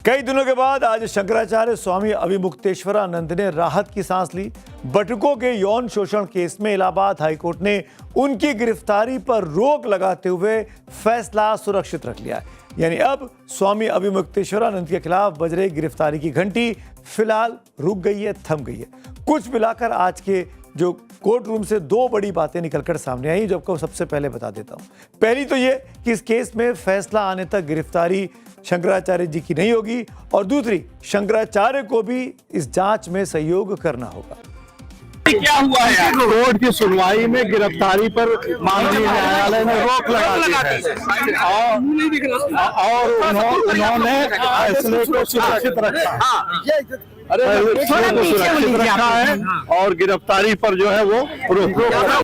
कई दिनों के बाद आज शंकराचार्य स्वामी अभिमुक्तेश्वरानंद ने राहत की सांस ली। बटुकों के यौन शोषण केस में इलाहाबाद हाईकोर्ट ने उनकी गिरफ्तारी पर रोक लगाते हुए फैसला सुरक्षित रख लिया है। यानी अब स्वामी अभिमुक्तेश्वरानंद के खिलाफ बज रही गिरफ्तारी की घंटी फिलहाल रुक गई है, थम गई है। कुछ मिलाकर आज के जो कोर्ट रूम से दो बड़ी बातें निकलकर सामने आई, जो आपको सबसे पहले बता देता हूं। पहली तो ये कि इस केस में फैसला आने तक गिरफ्तारी शंकराचार्य जी की नहीं होगी, और दूसरी, शंकराचार्य को भी इस जांच में सहयोग करना होगा। क्या हुआ है? कोर्ट की सुनवाई में गिरफ्तारी पर माननीय न्यायालय ने रोक लगा दी है और उन्होंने फैसले को सुरक्षित रखा है और गिरफ्तारी पर जो है वो रोक।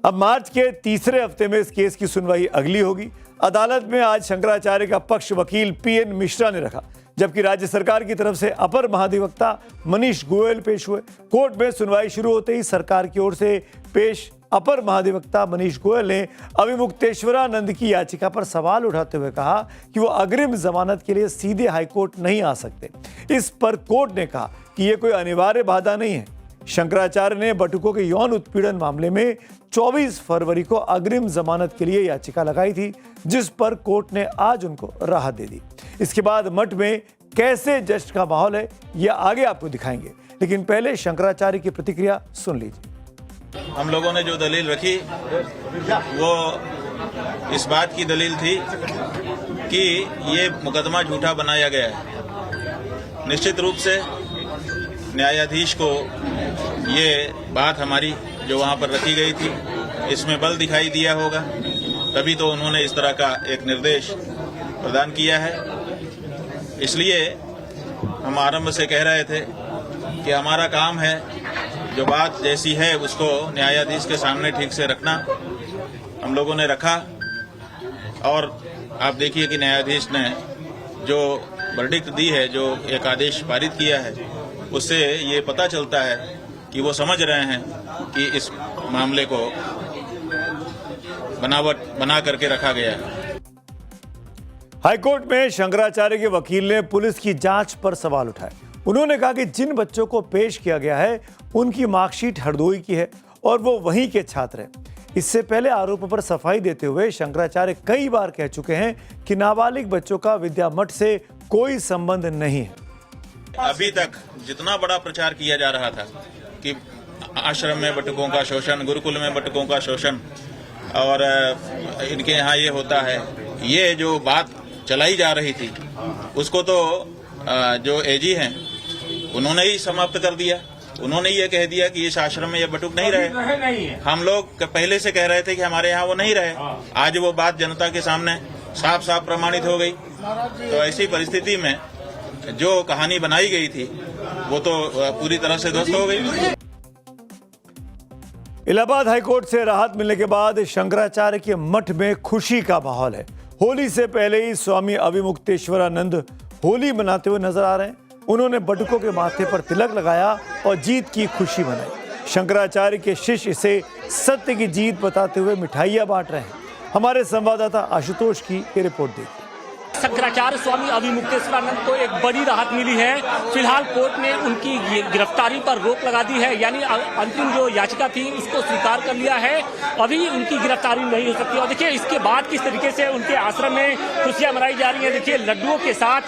अब मार्च के तीसरे हफ्ते में इस केस की सुनवाई अगली होगी। अदालत में आज शंकराचार्य का पक्ष वकील पीएन मिश्रा ने रखा, जबकि राज्य सरकार की तरफ से अपर महाधिवक्ता मनीष गोयल पेश हुए। कोर्ट में सुनवाई शुरू होते ही सरकार की ओर से पेश अपर महाधिवक्ता मनीष गोयल ने अभिमुक्तेश्वरानंद की याचिका पर सवाल उठाते हुए कहा कि वो अग्रिम जमानत के लिए सीधे हाईकोर्ट नहीं आ सकते। इस पर कोर्ट ने कहा कि यह कोई अनिवार्य बाधा नहीं है। शंकराचार्य ने बटुकों के यौन उत्पीड़न मामले में 24 फरवरी को अग्रिम जमानत के लिए याचिका लगाई थी, जिस पर कोर्ट ने आज उनको राहत दे दी। इसके बाद मठ में कैसे जश्न का माहौल है, यह आगे आपको दिखाएंगे, लेकिन पहले शंकराचार्य की प्रतिक्रिया सुन लीजिए। हम लोगों ने जो दलील रखी वो इस बात की दलील थी कि ये मुकदमा झूठा बनाया गया है। निश्चित रूप से न्यायाधीश को ये बात हमारी जो वहां पर रखी गई थी, इसमें बल दिखाई दिया होगा, तभी तो उन्होंने इस तरह का एक निर्देश प्रदान किया है। इसलिए हम आरंभ से कह रहे थे कि हमारा काम है जो बात जैसी है उसको न्यायाधीश के सामने ठीक से रखना। हम लोगों ने रखा और आप देखिए कि न्यायाधीश ने जो वर्डिक्ट दी है, जो एक आदेश पारित किया है, उससे ये पता चलता है कि वो समझ रहे हैं कि इस मामले को बनावट बना करके रखा गया है। हाईकोर्ट में शंकराचार्य के वकील ने पुलिस की जांच पर सवाल उठाए। उन्होंने कहा कि जिन बच्चों को पेश किया गया है उनकी मार्कशीट हरदोई की है और वो वहीं के छात्र हैं। इससे पहले आरोपों पर सफाई देते हुए शंकराचार्य कई बार कह चुके हैं कि नाबालिग बच्चों का विद्या मठ से कोई संबंध नहीं है। अभी तक जितना बड़ा प्रचार किया जा रहा था कि आश्रम में बटुकों का शोषण, गुरुकुल में बटुकों का शोषण और इनके यहाँ ये होता है, ये जो बात चलाई जा रही थी उसको तो जो एजी हैं उन्होंने ही समाप्त कर दिया। उन्होंने ये कह दिया कि इस आश्रम में ये बटुक नहीं रहे। हम लोग पहले से कह रहे थे कि हमारे यहाँ वो नहीं रहे। आज वो बात जनता के सामने साफ साफ प्रमाणित हो गई। तो ऐसी परिस्थिति में जो कहानी बनाई गई थी वो तो पूरी तरह से ध्वस्त हो गई। इलाहाबाद हाईकोर्ट से राहत मिलने के बाद शंकराचार्य के मठ में खुशी का माहौल है। होली से पहले ही स्वामी अभिमुक्तेश्वरानंद होली मनाते हुए नजर आ रहे हैं। उन्होंने बटुकों के माथे पर तिलक लगाया और जीत की खुशी मनाई। शंकराचार्य के शिष्य इसे सत्य की जीत बताते हुए मिठाइयां बांट रहे हैं। हमारे संवाददाता आशुतोष की ये रिपोर्ट देखिए। शंकराचार्य स्वामी अभिमुक्तेश्वरानंद को एक बड़ी राहत मिली है। फिलहाल कोर्ट ने उनकी गिरफ्तारी पर रोक लगा दी है, यानी अंतिम जो याचिका थी उसको स्वीकार कर लिया है। अभी उनकी गिरफ्तारी नहीं हो सकती। और देखिए इसके बाद किस तरीके से उनके आश्रम में खुशियां मनाई जा रही हैं। देखिए लड्डुओं के साथ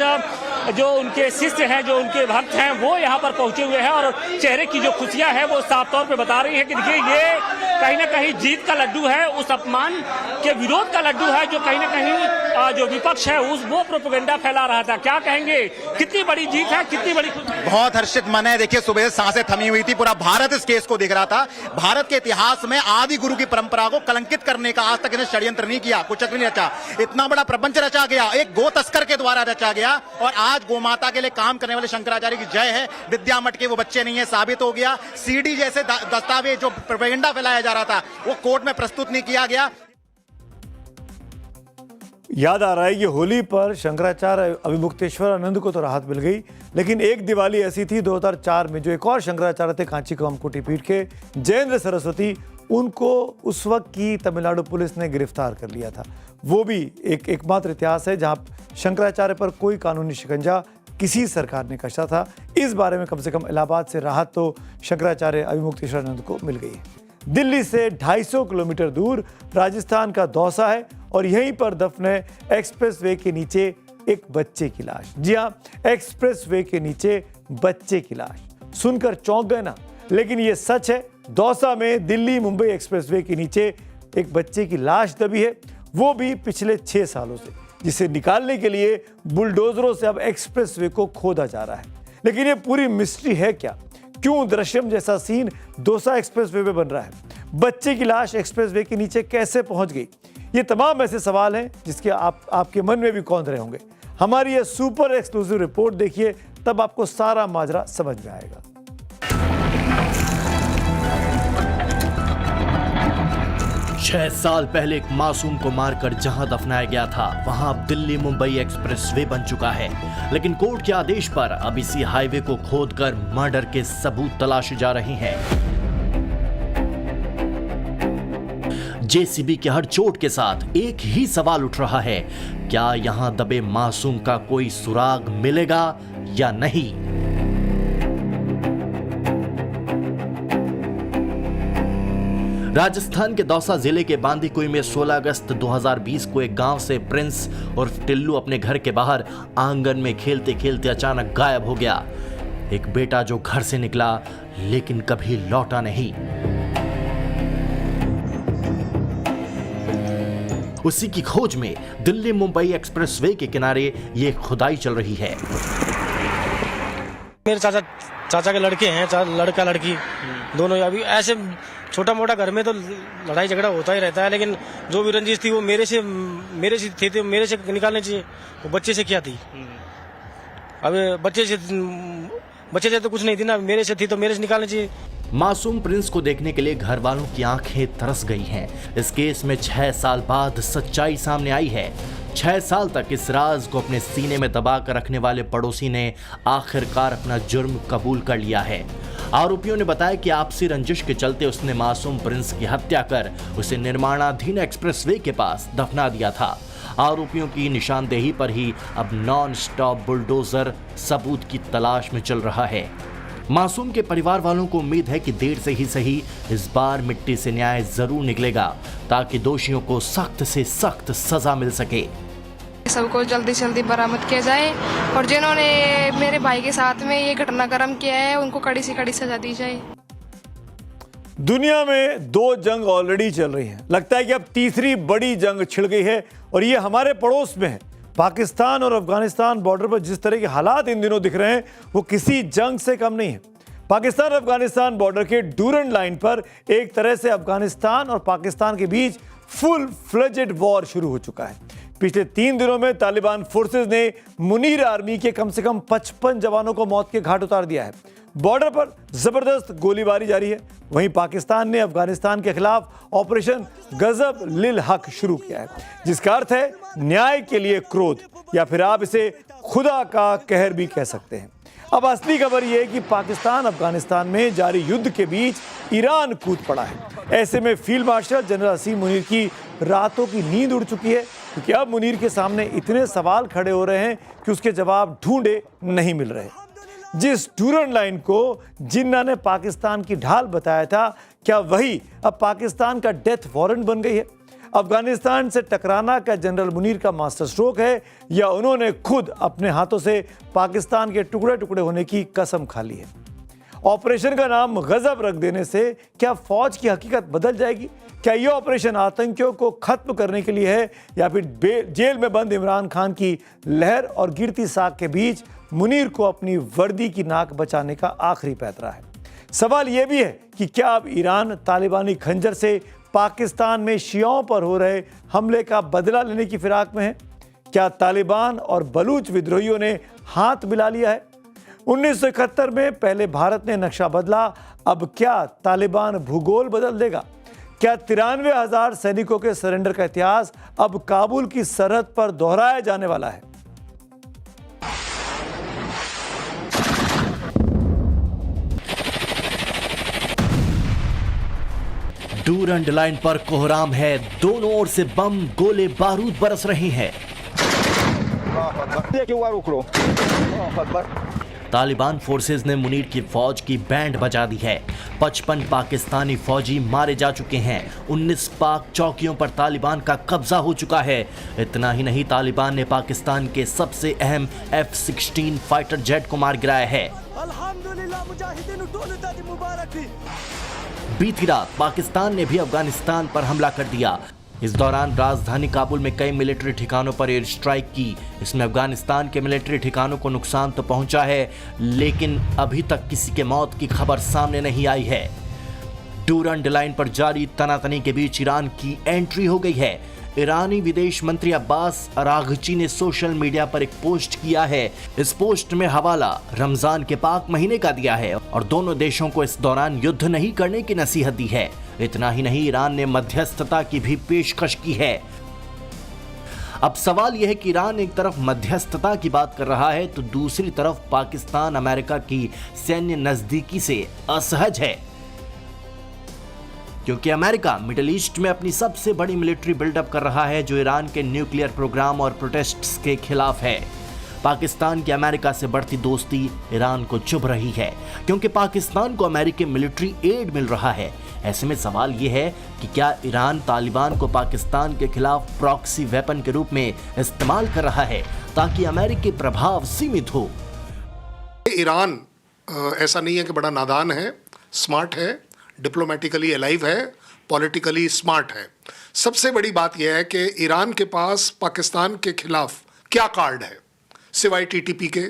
जो उनके शिष्य हैं, जो उनके भक्त हैं, वो यहाँ पर पहुंचे हुए हैं और चेहरे की जो खुशियां हैं वो साफ तौर पे बता रही हैं कि देखिए ये कहीं ना कहीं जीत का लड्डू है, उस अपमान के विरोध का लड्डू है जो कहीं ना कहीं जो विपक्ष है वो प्रोपेगेंडा फैला रहा था। क्या कहेंगे, कितनी बड़ी जीत है, कितनी बड़ी? बहुत हर्षित मन है। देखिए सुबह सांसें थमी हुई थी, पूरा भारत इस केस को देख रहा था। भारत के इतिहास में आदि गुरु की परंपरा को कलंकित करने का आज तक इन्हें षड्यंत्र नहीं किया, कुछ नहीं रचा। इतना बड़ा प्रपंच रचा गया, एक गो तस्कर के द्वारा रचा गया, और आज गोमाता के लिए काम करने वाले शंकराचार्य की जय है। विद्या मठ के वो बच्चे नहीं है, साबित हो गया। सीडी जैसे दस्तावेज जो प्रोपेगेंडा फैलाया जा रहा था वो कोर्ट में प्रस्तुत नहीं किया गया। याद आ रहा है कि होली पर शंकराचार्य अभिमुक्तेश्वरानंद को तो राहत मिल गई, लेकिन एक दिवाली ऐसी थी 2004 में जो एक और शंकराचार्य थे कांची कामकोटी पीठ के, जयेंद्र सरस्वती, उनको उस वक्त की तमिलनाडु पुलिस ने गिरफ्तार कर लिया था। वो भी एकमात्र इतिहास है जहां शंकराचार्य पर कोई कानूनी शिकंजा किसी सरकार ने कसा था। इस बारे में कम से कम इलाहाबाद से राहत तो शंकराचार्य अभिमुक्तेश्वरानंद को मिल गई है। दिल्ली से 250 किलोमीटर दूर राजस्थान का दौसा है और यहीं पर दफन है एक्सप्रेसवे के नीचे एक बच्चे की लाश। जी हाँ, एक्सप्रेसवे के नीचे बच्चे की लाश। सुनकर चौंक गए ना? लेकिन ये सच है। दौसा में दिल्ली मुंबई एक्सप्रेसवे के नीचे एक बच्चे की लाश दबी है, वो भी पिछले 6 सालों से, जिसे निकालने के लिए बुलडोजरों से अब एक्सप्रेसवे को खोदा जा रहा है। लेकिन ये पूरी मिस्ट्री है क्या? क्यों दृश्यम जैसा सीन दौसा एक्सप्रेसवे पे बन रहा है? बच्चे की लाश एक्सप्रेसवे के नीचे कैसे पहुंच गई? ये तमाम ऐसे सवाल हैं जिसके आपके मन में भी कौंध रहे होंगे। हमारी ये सुपर एक्सक्लूसिव रिपोर्ट देखिए, तब आपको सारा माजरा समझ में आएगा। 6 साल पहले एक मासूम को मारकर जहां दफनाया गया था, वहां अब दिल्ली मुंबई एक्सप्रेसवे बन चुका है। लेकिन कोर्ट के आदेश पर अब इसी हाईवे को खोदकर मर्डर के सबूत तलाशे जा रहे हैं। जेसीबी के हर चोट के साथ एक ही सवाल उठ रहा है, क्या यहां दबे मासूम का कोई सुराग मिलेगा या नहीं? राजस्थान के दौसा जिले के बांदीकुई में 16 अगस्त 2020 को एक गांव से प्रिंस और टिल्लू अपने घर के बाहर आंगन में खेलते खेलते अचानक गायब हो गया। एक बेटा जो घर से निकला लेकिन कभी लौटा नहीं। उसी की खोज में दिल्ली मुंबई एक्सप्रेसवे के किनारे ये खुदाई चल रही है। मेरे चाचा के लड़के हैं, लड़का लड़की दोनों। अभी ऐसे छोटा मोटा घर में तो लड़ाई झगड़ा होता ही रहता है, लेकिन जो भी रंजिश थी वो मेरे से थी, तो मेरे से निकालनी चाहिए। वो बच्चे से क्या थी? अब बच्चे से तो कुछ नहीं थी ना, मेरे से थी तो मेरे से निकालनी चाहिए। मासूम प्रिंस को देखने के लिए घर वालों की आंखें तरस गई हैं। इस केस में 6 साल बाद सच्चाई सामने आई है। 6 साल तक इस राज को अपने सीने में दबा कर रखने वाले पड़ोसी ने आखिरकार अपना जुर्म कबूल कर लिया है। आरोपियों ने बताया कि आपसी रंजिश के चलते उसने मासूम प्रिंस की हत्या कर उसे निर्माणाधीन एक्सप्रेसवे के पास दफना दिया था। आरोपियों की निशानदेही पर ही अब नॉन स्टॉप बुलडोजर सबूत की तलाश में चल रहा है। मासूम के परिवार वालों को उम्मीद है कि देर से ही सही इस बार मिट्टी से न्याय जरूर निकलेगा, ताकि दोषियों को सख्त से सख्त सजा मिल सके। सबको जल्दी से जल्दी बरामद किया जाए और जिन्होंने मेरे भाई के साथ में ये घटनाक्रम किया है उनको कड़ी से कड़ी सजा दी जाए। दुनिया में 2 जंग ऑलरेडी चल रही हैं। लगता है कि अब तीसरी बड़ी जंग छिड़ गई है और ये हमारे पड़ोस में है। पाकिस्तान और अफगानिस्तान बॉर्डर पर जिस तरह के हालात इन दिनों दिख रहे हैं वो किसी जंग से कम नहीं है। पाकिस्तान अफगानिस्तान बॉर्डर के डूरन लाइन पर एक तरह से अफगानिस्तान और पाकिस्तान के बीच फुल फ्लेजेड वॉर शुरू हो चुका है। पिछले 3 दिनों में तालिबान फोर्सेस ने मुनीर आर्मी के कम से कम 55 जवानों को मौत के घाट उतार दिया है। बॉर्डर पर जबरदस्त गोलीबारी जारी है। वहीं पाकिस्तान ने अफगानिस्तान के खिलाफ ऑपरेशन गजब लिल हक शुरू किया है, जिसका अर्थ है न्याय के लिए क्रोध, या फिर आप इसे खुदा का कहर भी कह सकते हैं। अब असली खबर यह है कि पाकिस्तान अफगानिस्तान में जारी युद्ध के बीच ईरान कूद पड़ा है। ऐसे में फील्ड मार्शल जनरल असीम मुनीर की रातों की नींद उड़ चुकी है, क्योंकि अब मुनीर के सामने इतने सवाल खड़े हो रहे हैं कि उसके जवाब ढूंढे नहीं मिल रहे। जिस डूरन लाइन को जिन्ना ने पाकिस्तान की ढाल बताया था, क्या वही अब पाकिस्तान का डेथ वारंट बन गई है? अफगानिस्तान से टकराना का जनरल मुनीर का मास्टर स्ट्रोक है, या उन्होंने खुद अपने हाथों से पाकिस्तान के टुकड़े टुकड़े होने की कसम खा ली है? ऑपरेशन का नाम गजब रख देने से क्या फौज की हकीकत बदल जाएगी? क्या यह ऑपरेशन आतंकियों को खत्म करने के लिए है, या फिर जेल में बंद इमरान खान की लहर और गिरती साख के बीच मुनीर को अपनी वर्दी की नाक बचाने का आखिरी पैतरा है? सवाल यह भी है कि क्या अब ईरान तालिबानी खंजर से पाकिस्तान में शियाओं पर हो रहे हमले का बदला लेने की फिराक में है? क्या तालिबान और बलूच विद्रोहियों ने हाथ मिला लिया है? 1971 में पहले भारत ने नक्शा बदला, अब क्या तालिबान भूगोल बदल देगा? क्या 93,000 सैनिकों के सरेंडर का इतिहास अब काबुल की सरहद पर दोहराया जाने वाला है? डूरंड लाइन पर कोहराम है, दोनों ओर से बम, गोले, बारूद बरस रहे हैं। तालिबान फोर्सेज ने मुनीर की फौज की बैंड बजा दी है। 55 पाकिस्तानी फौजी मारे जा चुके हैं। 19 पाक चौकियों पर तालिबान का कब्जा हो चुका है। इतना ही नहीं, तालिबान ने पाकिस्तान के सबसे अहम F-16 फाइटर जेट को मार गिराया है। बीती रात पाकिस्तान ने भी अफगानिस्तान पर हमला कर दिया। इस दौरान राजधानी काबुल में कई मिलिट्री ठिकानों पर एयर स्ट्राइक की। इसमें अफगानिस्तान के मिलिट्री ठिकानों को नुकसान तो पहुंचा है, लेकिन अभी तक किसी के मौत की खबर सामने नहीं आई है। डूरंड लाइन पर जारी तनातनी के बीच ईरान की एंट्री हो गई है। ईरानी विदेश मंत्री अब्बास अरागची ने सोशल मीडिया पर एक पोस्ट किया है। इस पोस्ट में हवाला रमजान के पाक महीने का दिया है और दोनों देशों को इस दौरान युद्ध नहीं करने की नसीहत दी है। इतना ही नहीं, ईरान ने मध्यस्थता की भी पेशकश की है। अब सवाल यह है कि ईरान एक तरफ मध्यस्थता की बात कर रहा है तो दूसरी तरफ पाकिस्तान अमेरिका की सैन्य नजदीकी से असहज है, क्योंकि अमेरिका मिडिल ईस्ट में अपनी सबसे बड़ी मिलिट्री बिल्डअप कर रहा है, जो ईरान के न्यूक्लियर प्रोग्राम और प्रोटेस्ट्स के खिलाफ है। पाकिस्तान की अमेरिका से बढ़ती दोस्ती ईरान को चुभ रही है, क्योंकि पाकिस्तान को अमेरिकी मिलिट्री एड मिल रहा है। ऐसे में सवाल यह है कि क्या ईरान तालिबान को पाकिस्तान के खिलाफ प्रॉक्सी वेपन के रूप में इस्तेमाल कर रहा है ताकि अमेरिकी प्रभाव सीमित हो। ईरान ऐसा नहीं है कि बड़ा नादान है, स्मार्ट है, डिप्लोमेटिकली अलाइव है, पॉलिटिकली स्मार्ट है। सबसे बड़ी बात यह है कि ईरान के पास पाकिस्तान के खिलाफ क्या कार्ड है, सिवाय टीटीपी के,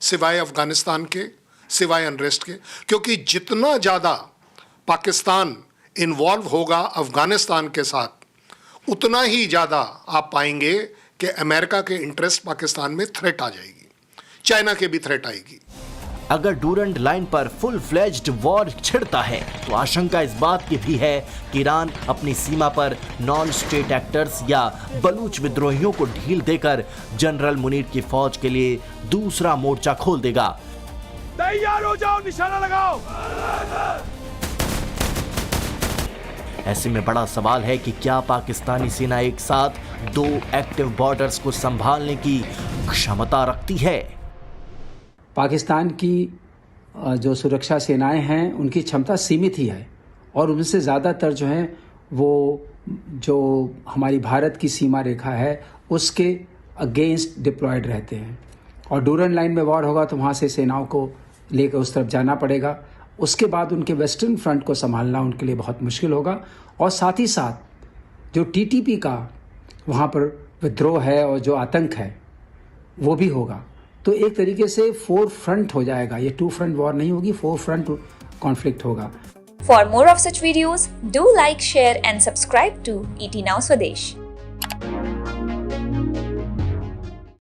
सिवाय अफगानिस्तान के, सिवाय अनरेस्ट के। क्योंकि जितना ज़्यादा पाकिस्तान इन्वॉल्व होगा अफगानिस्तान के साथ, उतना ही ज़्यादा आप पाएंगे कि अमेरिका के इंटरेस्ट पाकिस्तान में थ्रेट आ जाएगी, चाइना के भी थ्रेट आएगी। अगर डूरंड लाइन पर फुल फ्लेज्ड वॉर छिड़ता है तो आशंका इस बात की भी है कि ईरान अपनी सीमा पर नॉन स्टेट एक्टर्स या बलूच विद्रोहियों को ढील देकर जनरल मुनीर की फौज के लिए दूसरा मोर्चा खोल देगा। तैयार हो जाओ, निशाना लगाओ। ऐसे में बड़ा सवाल है कि क्या पाकिस्तानी सेना एक साथ 2 एक्टिव बॉर्डर्स को संभालने की क्षमता रखती है। पाकिस्तान की जो सुरक्षा सेनाएं हैं उनकी क्षमता सीमित ही है और उनसे ज़्यादातर जो हैं वो जो हमारी भारत की सीमा रेखा है उसके अगेंस्ट डिप्लॉयड रहते हैं। और डूरंड लाइन में वॉर होगा तो वहाँ से सेनाओं को लेकर उस तरफ जाना पड़ेगा। उसके बाद उनके वेस्टर्न फ्रंट को संभालना उनके लिए बहुत मुश्किल होगा। और साथ ही साथ जो टीटीपी का वहाँ पर विद्रोह है और जो आतंक है वो भी होगा। तो एक तरीके से 4 फ्रंट हो जाएगा, ये 2 फ्रंट वॉर नहीं होगी, 4 फ्रंट कॉन्फ्लिक्ट होगा। For more of such videos, do like, share and subscribe to ET Now Swadesh.